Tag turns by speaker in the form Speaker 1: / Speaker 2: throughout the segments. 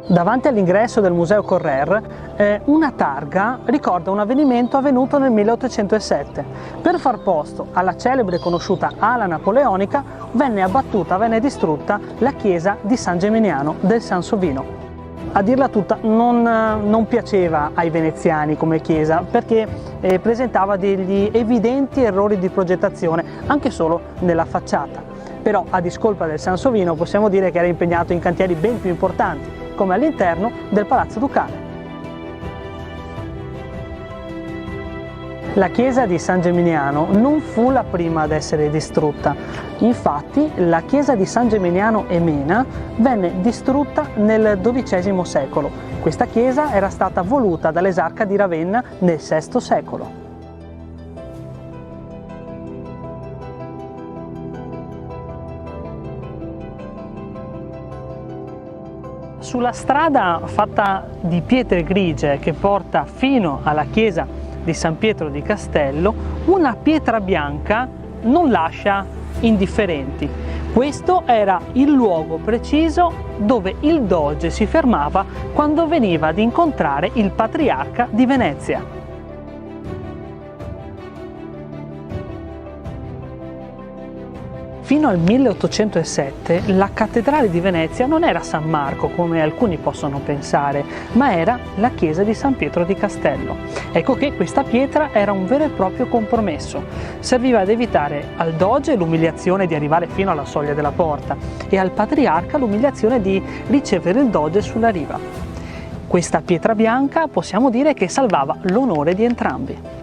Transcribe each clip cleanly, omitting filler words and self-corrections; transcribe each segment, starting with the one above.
Speaker 1: Davanti all'ingresso del Museo Correr, una targa ricorda un avvenimento avvenuto nel 1807. Per far posto alla celebre e conosciuta ala napoleonica venne distrutta la chiesa di San Geminiano del Sansovino. A dirla tutta non piaceva ai veneziani come chiesa perché presentava degli evidenti errori di progettazione anche solo nella facciata. Però a discolpa del Sansovino possiamo dire che era impegnato in cantieri ben più importanti, come all'interno del Palazzo Ducale. La chiesa di San Geminiano non fu la prima ad essere distrutta. Infatti la chiesa di San Geminiano e Mena venne distrutta nel XII secolo. Questa chiesa era stata voluta dall'esarca di Ravenna nel VI secolo. Sulla strada fatta di pietre grigie che porta fino alla chiesa di San Pietro di Castello, una pietra bianca non lascia indifferenti. Questo era il luogo preciso dove il doge si fermava quando veniva ad incontrare il patriarca di Venezia. Fino al 1807 la cattedrale di Venezia non era San Marco, come alcuni possono pensare, ma era la chiesa di San Pietro di Castello. Ecco che questa pietra era un vero e proprio compromesso. Serviva ad evitare al doge l'umiliazione di arrivare fino alla soglia della porta e al patriarca l'umiliazione di ricevere il doge sulla riva. Questa pietra bianca possiamo dire che salvava l'onore di entrambi.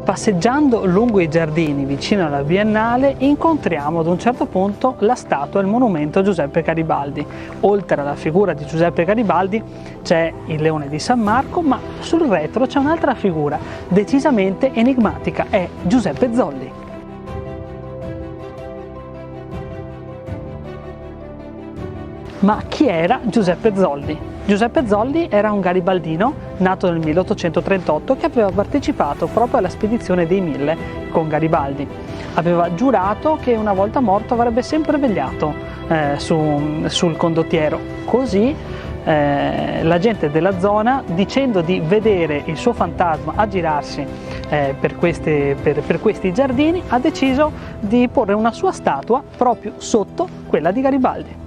Speaker 1: Passeggiando lungo i giardini vicino alla Biennale incontriamo ad un certo punto la statua e il monumento a Giuseppe Garibaldi. Oltre alla figura di Giuseppe Garibaldi c'è il leone di San Marco, ma sul retro c'è un'altra figura decisamente enigmatica, è Giuseppe Zolli. Ma chi era Giuseppe Zolli? Giuseppe Zolli era un garibaldino nato nel 1838 che aveva partecipato proprio alla spedizione dei Mille con Garibaldi. Aveva giurato che una volta morto avrebbe sempre vegliato sul condottiero. Così la gente della zona, dicendo di vedere il suo fantasma aggirarsi per questi giardini, ha deciso di porre una sua statua proprio sotto quella di Garibaldi.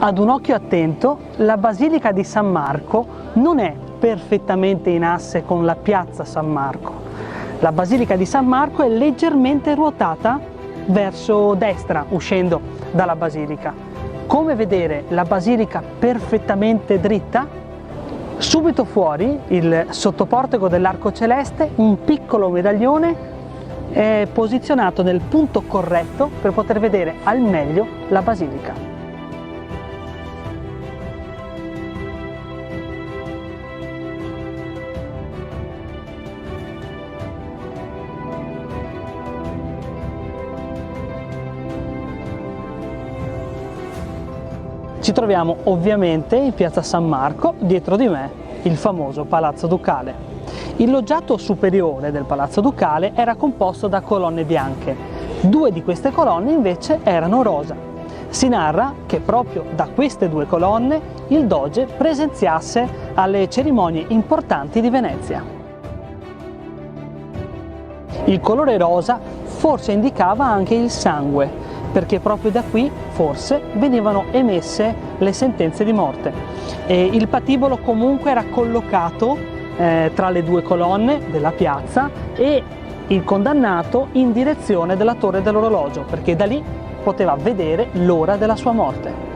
Speaker 1: Ad un occhio attento, la Basilica di San Marco non è perfettamente in asse con la piazza San Marco. La Basilica di San Marco è leggermente ruotata verso destra, uscendo dalla Basilica. Come vedere la Basilica perfettamente dritta? Subito fuori, il sottoportico dell'Arco Celeste, un piccolo medaglione è posizionato nel punto corretto per poter vedere al meglio la Basilica. Ci troviamo ovviamente in piazza San Marco, dietro di me il famoso Palazzo Ducale. Il loggiato superiore del Palazzo Ducale era composto da colonne bianche, 2 di queste colonne invece erano rosa. Si narra che proprio da queste 2 colonne il doge presenziasse alle cerimonie importanti di Venezia. Il colore rosa forse indicava anche il sangue, perché proprio da qui forse venivano emesse le sentenze di morte. E il patibolo comunque era collocato tra le 2 colonne della piazza e il condannato in direzione della torre dell'orologio, perché da lì poteva vedere l'ora della sua morte.